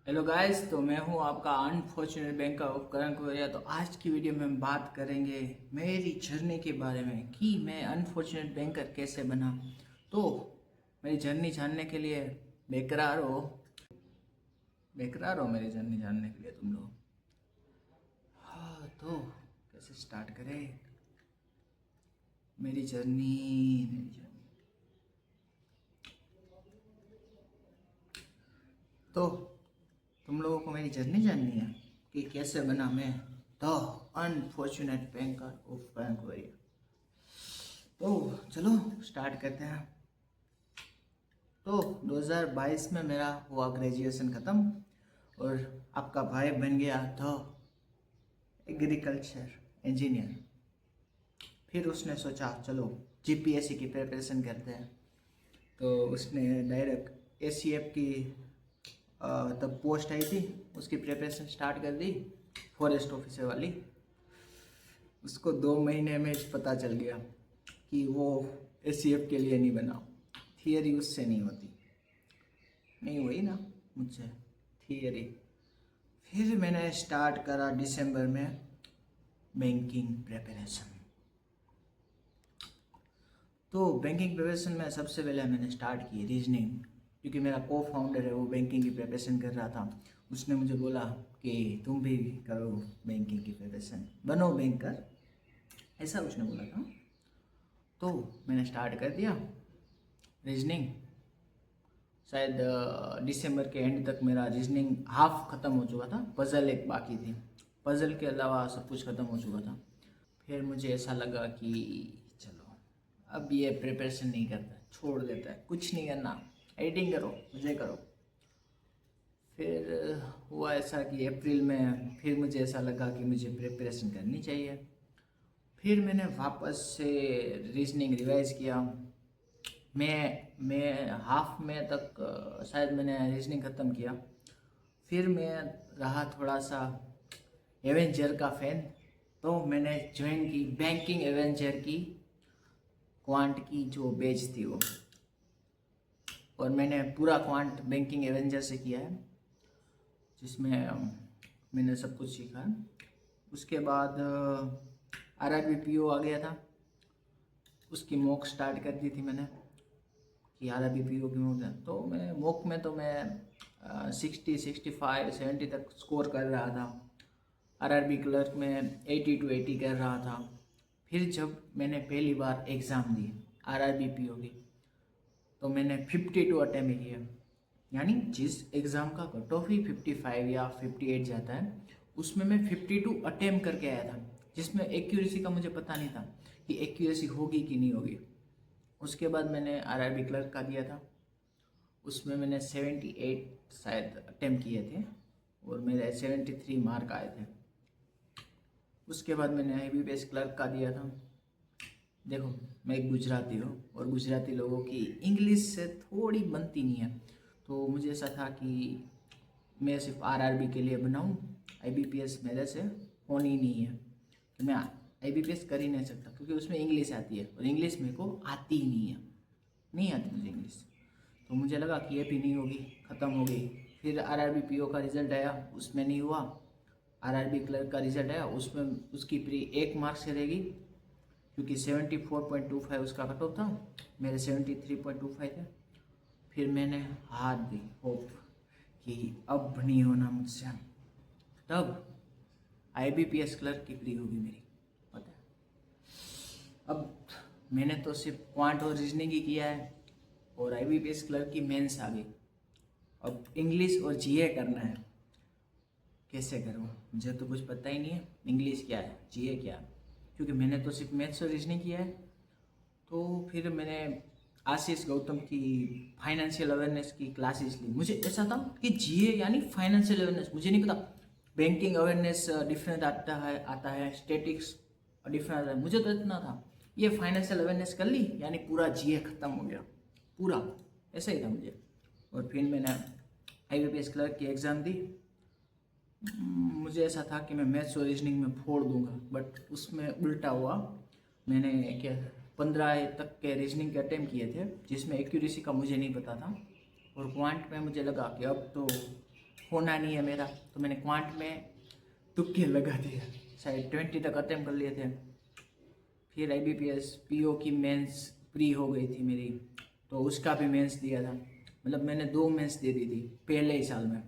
Hello guys, तो मैं हूं आपका अनफॉर्चुनेट बैंक का उपकरण कोरिया। तो आज की वीडियो में हम बात करेंगे मेरी जर्नी के बारे में कि मैं अनफॉर्चुनेट बैंकर कैसे बना। तो मेरी जर्नी जानने के लिए बेकरार हो मेरी जर्नी जानने के लिए तुम लोग। हाँ, तो कैसे स्टार्ट करें मेरी जर्नी। तो तुम लोगों को मेरी जर्नी जाननी है कि कैसे बना मैं द अनफॉर्चुनेट बैंकर ऑफ बैंकोरिया। तो चलो स्टार्ट करते हैं। तो 2022 में मेरा हुआ ग्रेजुएशन ख़त्म और आपका भाई बन गया द एग्रीकल्चर इंजीनियर। फिर उसने सोचा चलो जीपीएससी की प्रिपरेशन करते हैं। तो उसने डायरेक्ट एसीएफ की तब पोस्ट आई थी, उसकी प्रिपरेशन स्टार्ट कर दी, फॉरेस्ट ऑफिसर वाली। उसको 2 महीने में पता चल गया कि वो एसीएफ के लिए नहीं बना। थियरी उससे नहीं होती, नहीं हुई ना मुझसे थियरी। फिर मैंने स्टार्ट करा दिसंबर में बैंकिंग प्रिपरेशन। तो बैंकिंग प्रिपरेशन में सबसे पहले मैंने स्टार्ट की रीजनिंग, क्योंकि मेरा को फाउंडर है वो बैंकिंग की प्रिपरेशन कर रहा था। उसने मुझे बोला कि तुम भी करो बैंकिंग की प्रिपरेशन, बनो बैंकर, ऐसा उसने बोला था। तो मैंने स्टार्ट कर दिया रीजनिंग। शायद दिसंबर के एंड तक मेरा रीजनिंग हाफ ख़त्म हो चुका था, पज़ल एक बाकी थी। पज़ल के अलावा सब कुछ ख़त्म हो चुका था। फिर मुझे ऐसा लगा कि चलो अब ये प्रिपरेशन नहीं करता, छोड़ देता है, कुछ नहीं करना, एडिटिंग करो, मज़े करो। फिर हुआ ऐसा कि अप्रैल में फिर मुझे ऐसा लगा कि मुझे प्रिपरेशन करनी चाहिए। फिर मैंने वापस से रीजनिंग रिवाइज किया। मैं हाफ में तक शायद मैंने रीजनिंग ख़त्म किया। फिर मैं रहा थोड़ा सा एवेंजर का फैन, तो मैंने ज्वाइन की बैंकिंग एवेंजर की क्वांट की जो बैच थी वो, और मैंने पूरा क्वांट बैंकिंग एवेंजर से किया है, जिसमें मैंने सब कुछ सीखा है। उसके बाद आरआरबी पीओ आ गया था, उसकी मॉक स्टार्ट कर दी थी मैंने कि आरआरबी पीओ की मॉक है। तो मैं मॉक में तो मैं 60, 65, 70 तक स्कोर कर रहा था। आरआरबी क्लर्क में 80 to 80 कर रहा था। फिर जब मैंने पहली बार एग्ज़ाम दी आरआरबी पीओ की, तो मैंने 52 अटैम्प्ट किए। यानी जिस एग्ज़ाम का कट ऑफ ही 55 या 58 जाता है, उसमें मैं 52 अटैम्प्ट करके आया था, जिसमें एक्यूरेसी का मुझे पता नहीं था कि एक्यूरेसी होगी कि नहीं होगी। उसके बाद मैंने आरआरबी क्लर्क का दिया था, उसमें मैंने 78 शायद अटैम्प्ट किए थे और मेरे 73 मार्क आए थे। उसके बाद मैंने आईबीपीएस क्लर्क का दिया था। देखो, मैं एक गुजराती हूँ और गुजराती लोगों की इंग्लिश से थोड़ी बनती नहीं है, तो मुझे ऐसा था कि मैं सिर्फ आरआरबी के लिए बनाऊँ, आईबीपीएस मेरे से होनी नहीं है, तो मैं आईबीपीएस कर ही नहीं सकता, क्योंकि उसमें इंग्लिश आती है और इंग्लिश मेरे को आती ही नहीं आती मुझे इंग्लिश। तो मुझे लगा कि ये भी नहीं होगी, ख़त्म हो गई। फिर आरआरबी पीओ का रिज़ल्ट आया, उसमें नहीं हुआ। आरआरबी क्लर्क का रिज़ल्ट आया, उसमें उसकी प्री 1 मार्क से रहेगी, क्योंकि 74.25 उसका कट ऑफ था, मेरे 73.25 थे। फिर मैंने हार दी होप कि अब नहीं होना मुझसे। तब आईबीपीएस क्लर्क की प्री होगी मेरी, पता है। अब मैंने तो सिर्फ क्वांट और रीजनिंग ही किया है और आईबीपीएस क्लर्क की मेंस आ गई। अब इंग्लिश और जीए करना है, कैसे करूँ? मुझे तो कुछ पता ही नहीं है इंग्लिश क्या है, जीए क्या है, क्योंकि मैंने तो सिर्फ मैथ्स और रीजनिंग किया है। तो फिर मैंने आशीष गौतम की फाइनेंशियल अवेयरनेस की क्लासेस ली। मुझे ऐसा था कि जीए यानी फाइनेंशियल अवेयरनेस, मुझे नहीं पता बैंकिंग अवेयरनेस डिफरेंट आता है स्टेटिक्स डिफरेंट आता है, मुझे तो इतना था। ये फाइनेंशियल अवेयरनेस कर ली यानी पूरा जीए ख़त्म हो गया, पूरा ऐसा ही था मुझे। और फिर मैंने आईबीपीएस क्लर्क की एग्ज़ाम दी। मुझे ऐसा था कि मैं मैथ्स और रीजनिंग में फोड़ दूंगा, बट उसमें उल्टा हुआ। मैंने क्या 15 तक के रीजनिंग के अटैम्प्ट किए थे, जिसमें एक्यूरेसी का मुझे नहीं पता था। और क्वांट में मुझे लगा कि अब तो होना नहीं है मेरा, तो मैंने क्वांट में तुक्के लगा दिए, शायद 20 तक अटेम्प्ट कर लिए थे। फिर IBPS PO की मेंस प्री हो गई थी मेरी, तो उसका भी मेंस दिया था, मतलब मैंने 2 मेंस दे दी थी पहले ही साल में।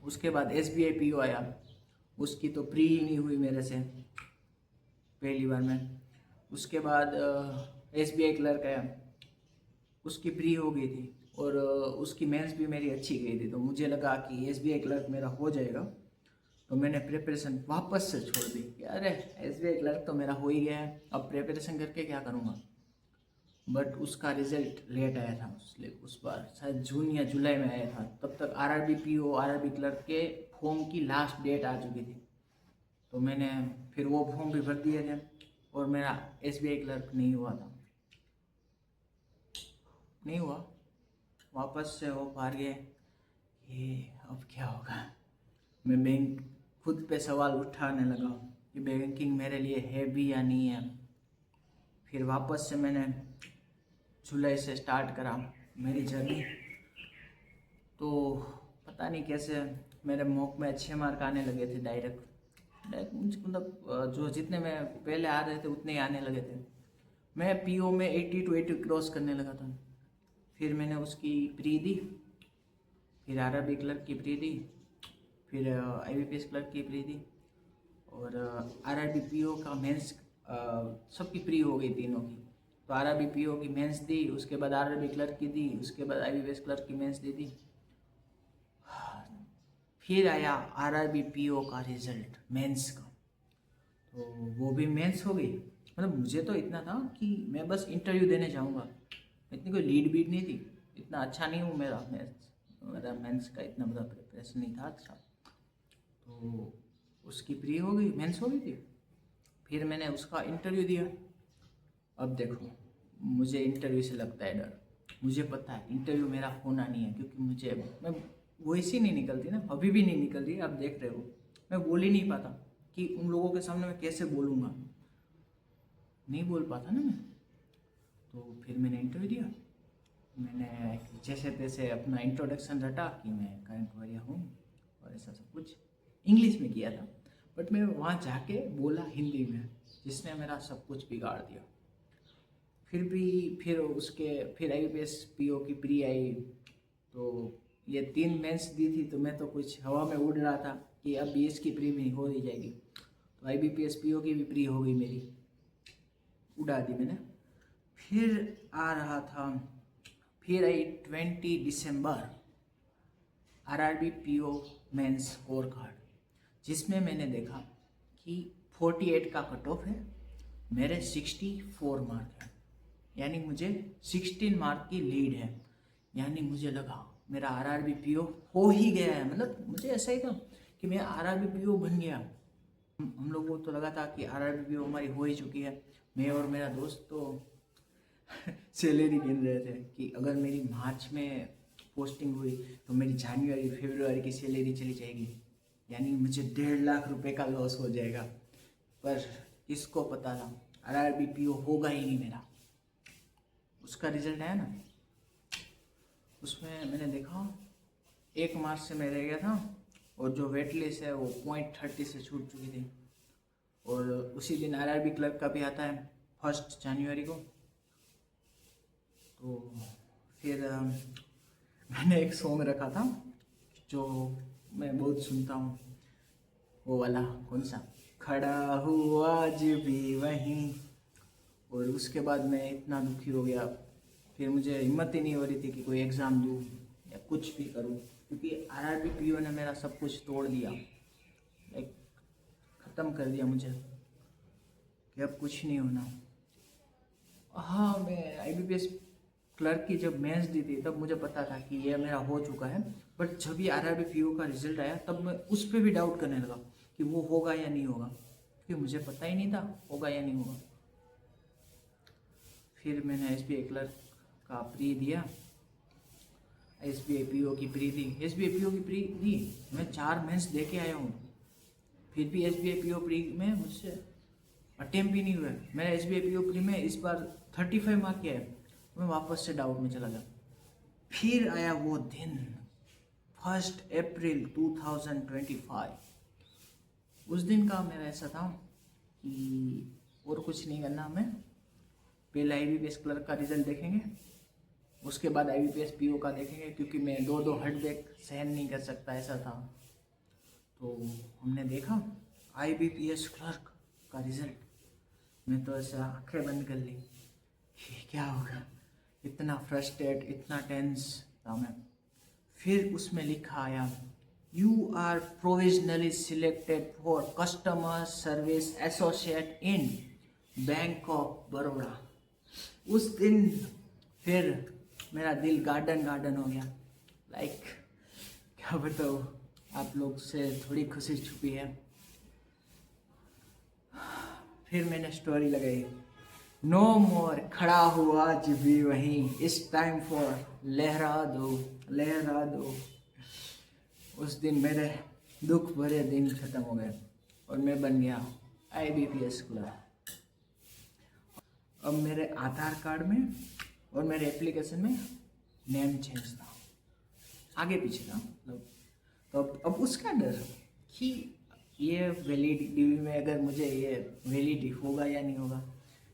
उसके बाद SBI PO आया, उसकी तो प्री ही नहीं हुई मेरे से पहली बार में। उसके बाद SBI क्लर्क आया, उसकी प्री हो गई थी और उसकी मेंस भी मेरी अच्छी गई थी, तो मुझे लगा कि SBI क्लर्क मेरा हो जाएगा, तो मैंने प्रिपरेशन वापस से छोड़ दी कि अरे SBI क्लर्क तो मेरा हो ही गया है, अब प्रिपरेशन करके क्या करूँगा। बट उसका रिजल्ट लेट आया था, उस बार शायद जून या जुलाई में आया था, तब तक RRB PO RRB क्लर्क के फॉर्म की लास्ट डेट आ चुकी थी, तो मैंने फिर वो फॉर्म भी भर दिए थे और मेरा SBI क्लर्क नहीं हुआ था, नहीं हुआ। वापस से वो हार गए, ये अब क्या होगा। मैं बैंक खुद पे सवाल उठाने लगा कि बैंकिंग मेरे लिए है भी या नहीं है। फिर वापस से मैंने जुलाई से स्टार्ट करा मेरी जर्नी, तो पता नहीं कैसे मेरे मॉक में अच्छे मार्क आने लगे थे डायरेक्ट मुझे, मतलब जो जितने मैं पहले आ रहे थे उतने ही आने लगे थे। मैं PO में 80 to 80 क्रॉस करने लगा था। फिर मैंने उसकी प्री दी, फिर RRB क्लर्क की प्री दी, फिर IBPS क्लर्क की प्री दी, और RRB PO का मेंस सबकी प्री हो गई तीनों की। तो RRB PO की मेंस दी, उसके बाद RRB क्लर्क की दी, उसके बाद IBPS क्लर्क की मेंस दे दी। फिर आया RRB PO का रिजल्ट मेंस का, तो वो भी मेंस हो गई। मतलब मुझे तो इतना था कि मैं बस इंटरव्यू देने जाऊंगा, इतनी कोई लीड बीड नहीं थी, इतना अच्छा नहीं हूँ मेरा मेंस का इतना बड़ा प्रिपरेशन नहीं था अच्छा। तो उसकी प्री हो गई, मेंस हो गई थी, फिर मैंने उसका इंटरव्यू दिया। अब देखो, मुझे इंटरव्यू से लगता है डर, मुझे पता है इंटरव्यू मेरा होना नहीं है, क्योंकि मैं वॉइस ही नहीं निकलती ना, अभी भी नहीं निकल रही, आप देख रहे हो। मैं बोल ही नहीं पाता कि उन लोगों के सामने मैं कैसे बोलूँगा, नहीं बोल पाता ना मैं। तो फिर मैंने इंटरव्यू दिया, मैंने जैसे तैसे अपना इंट्रोडक्शन रटा कि मैं करंट वॉरियर हूँ और ऐसा सब कुछ इंग्लिश में किया था, बट मैं वहाँ जाके बोला हिंदी में, जिसने मेरा सब कुछ बिगाड़ दिया। फिर IBPS PO की प्री आई, तो ये 3 मेंस दी थी, तो मैं तो कुछ हवा में उड़ रहा था कि अब BS की प्री भी हो ही जाएगी। तो IBPS PO की भी प्री हो गई मेरी, उड़ा दी मैंने। फिर आ रहा था, फिर आई 20 दिसंबर RRB PO mains score card, जिसमें मैंने देखा कि 48 का कट ऑफ है, मेरे 64 मार्क है, यानी मुझे 16 मार्क की लीड है। यानी मुझे लगा मेरा RRB PO हो ही गया है, मतलब मुझे ऐसा ही था कि मैं RRB PO बन गया। हम लोगों को तो लगा था कि RRB PO हमारी हो ही चुकी है। मैं और मेरा दोस्त तो सैलरी गिन रहे थे कि अगर मेरी मार्च में पोस्टिंग हुई तो मेरी जनवरी फरवरी की सैलरी चली जाएगी, यानी मुझे 1.5 लाख रुपए का लॉस हो जाएगा। पर किसको पता था RRB PO होगा ही नहीं मेरा। उसका रिजल्ट आया ना, उसमें मैंने देखा 1 मार्च से मैं रह गया था, और जो वेट लिस्ट है वो 0.30 से छूट चुकी थी। और उसी दिन RRB क्लर्क का भी आता है 1 जनवरी को। तो फिर मैंने एक सॉन्ग रखा था जो मैं बहुत सुनता हूँ, वो वाला कौन सा, खड़ा हूँ आज भी वहीं। और उसके बाद मैं इतना दुखी हो गया, फिर मुझे हिम्मत ही नहीं हो रही थी कि कोई एग्ज़ाम दूँ या कुछ भी करूँ, क्योंकि RRB PO ने मेरा सब कुछ तोड़ दिया, लाइक ख़त्म कर दिया मुझे कि अब कुछ नहीं होना। हाँ, मैं IBPS क्लर्क की जब मेंस दी थी तब मुझे पता था कि ये मेरा हो चुका है, बट जब भी RRB PO का रिजल्ट आया तब मैं उस पर भी डाउट करने लगा कि वो होगा या नहीं होगा, क्योंकि मुझे पता ही नहीं था होगा या नहीं होगा। फिर मैंने SBI क्लर्क का प्री दिया, SBI PO की प्री दी, SBI PO की प्री दी, मैं 4 मेंस दे के आया हूँ, फिर भी SBI PO प्री में मुझसे अटेम्प्ट भी नहीं हुआ। मेरा SBI PO प्री में इस बार 35 मार्क किया है, मैं वापस से डाउट में चला गया। फिर आया वो दिन 1 अप्रैल 2025। उस दिन का मेरा ऐसा था कि और कुछ नहीं करना, हमें पहले IBPS क्लर्क का रिजल्ट देखेंगे, उसके बाद IBPS PO का देखेंगे, क्योंकि मैं दो हेडबैक सहन नहीं कर सकता, ऐसा था। तो हमने देखा IBPS क्लर्क का रिजल्ट, मैं तो ऐसा आंखें बंद कर ली कि क्या होगा, इतना फ्रस्ट्रेट, इतना टेंस था मैं। फिर उसमें लिखा आया, you are provisionally selected for customer service associate in Bank of Baroda. उस दिन फिर मेरा दिल गार्डन हो गया। लाइक क्या बताओ, आप लोग से थोड़ी खुशी छुपी है। फिर मैंने स्टोरी लगाई, नो मोर, खड़ा हुआ आज भी वहीं, इस टाइम फॉर लहरा दो। उस दिन मेरे दुख भरे दिन खत्म हो गए और मैं बन गया IBPS क्लर्क। अब मेरे आधार कार्ड में और मेरे एप्लीकेशन में नेम चेंज था, आगे पीछे था मतलब। तो अब उसका डर कि ये वैलिडिटी में अगर मुझे ये वैलिड होगा या नहीं होगा,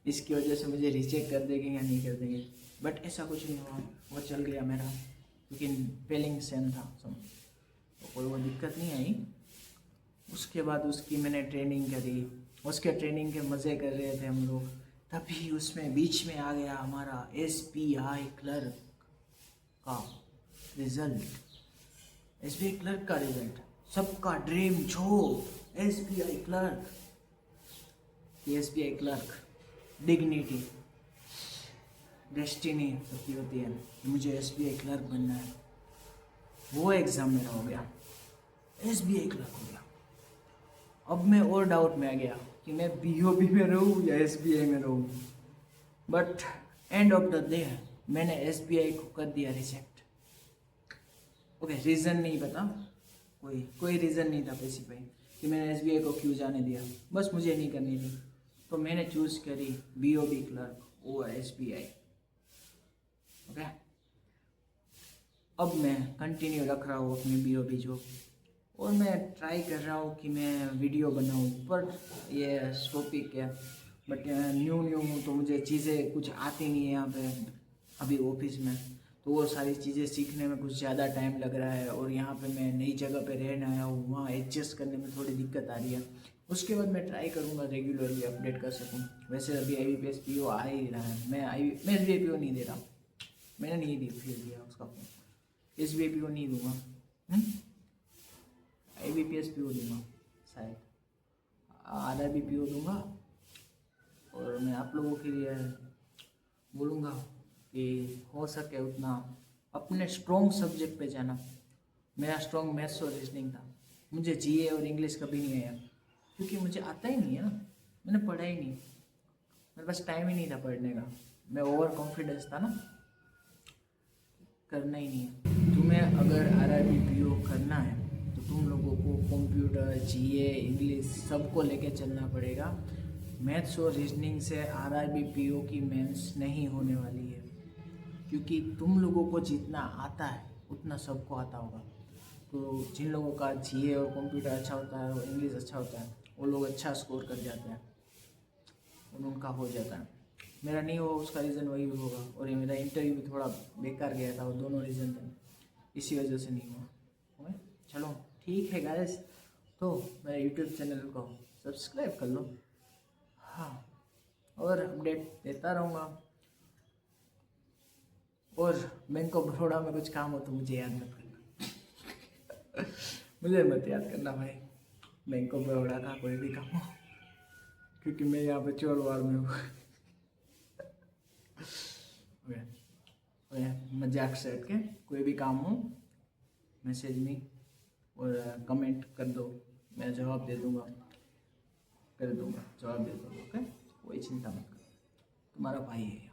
इसकी वजह से मुझे रिजेक्ट कर देंगे या नहीं कर देंगे। बट ऐसा कुछ नहीं हुआ, वो चल गया मेरा, लेकिन स्पेलिंग सेम था सब, तो कोई वो दिक्कत नहीं आई। उसके बाद उसकी मैंने ट्रेनिंग करी, उसके ट्रेनिंग के मज़े कर रहे थे हम लोग, तभी उसमें बीच में आ गया हमारा SBI क्लर्क का रिजल्ट। SBI क्लर्क का रिजल्ट, सबका dream job SBI clerk. SBI clerk dignity, destiny होती है, मुझे SBI क्लर्क बनना है। वो एग्ज़ाम मेरा हो गया, SBI क्लर्क हो गया। अब मैं और डाउट में आ गया कि मैं BOP में रहूँ या SBI में रहूँ। But end of the day मैंने SBI को कर दिया रिजेक्ट। ओके, रीज़न नहीं पता, कोई रीज़न नहीं था स्पेसिफाई कि मैंने SBI को क्यों जाने दिया, बस मुझे नहीं करनी थी। तो मैंने चूज़ करी BOP clerk over SBI। Okay, अब मैं कंटिन्यू रख रहा हूँ अपनी BOP जॉब, और मैं ट्राई कर रहा हूँ कि मैं वीडियो बनाऊँ, पर ये टॉपिक है। बट न्यू हूँ तो मुझे चीज़ें कुछ आती नहीं है यहाँ पे अभी ऑफिस में, तो वो सारी चीज़ें सीखने में कुछ ज़्यादा टाइम लग रहा है। और यहाँ पे मैं नई जगह पे रहने आया हूँ, वहाँ एडजस्ट करने में थोड़ी दिक्कत आ रही है। उसके बाद मैं ट्राई करूँगा रेगुलरली अपडेट कर सकूँ। वैसे अभी IBPS PO आ ही रहा है, मैं SBI PO नहीं दे रहा, मैंने नहीं दी, फिर दिया उसका फोन। SBI PO नहीं दूँगा, IBPS PO दूँगा, शायद RRB PO दूँगा। और मैं आप लोगों के लिए बोलूँगा कि हो सके उतना अपने स्ट्रॉन्ग सब्जेक्ट पे जाना। मेरा स्ट्रॉन्ग मैथ्स और रीजनिंग था, मुझे GA और इंग्लिश कभी नहीं आया, क्योंकि मुझे आता ही नहीं है ना, मैंने पढ़ा ही नहीं, मेरे पास टाइम ही नहीं था पढ़ने का। मैं ओवर कॉन्फिडेंस था ना, करना ही नहीं है। तुम्हें अगर RRB PO करना है तो तुम लोगों को कंप्यूटर, GA, इंग्लिश सबको लेके चलना पड़ेगा। मैथ्स और रीजनिंग से RRB PO की मेंस नहीं होने वाली है, क्योंकि तुम लोगों को जितना आता है उतना सबको आता होगा। तो जिन लोगों का GA और कंप्यूटर अच्छा होता है और इंग्लिश अच्छा होता है, वो लोग अच्छा स्कोर कर जाते हैं और उनका हो जाता है। मेरा नहीं हुआ, उसका रीज़न वही होगा। और ये मेरा इंटरव्यू भी थोड़ा बेकार गया था, वो दोनों रीज़न थे, इसी वजह से नहीं हुआ। ओके, चलो ठीक है गाइस, तो मेरे यूट्यूब चैनल को सब्सक्राइब कर लो, हाँ, और अपडेट देता रहूँगा। और बैंक ऑफ बड़ौदा में कुछ काम हो तो मुझे याद मत करना मुझे मत याद करना भाई, बैंक ऑफ बड़ौदा का कोई भी काम हो, क्योंकि मैं यहाँ पे चोरवाड़ में हूँ मजाक से हट के कोई भी काम हो मैसेज में और कमेंट कर दो, मैं जवाब दे दूँगा, जवाब दे दूँगा। ओके, कोई चिंता मत करो, तुम्हारा भाई है।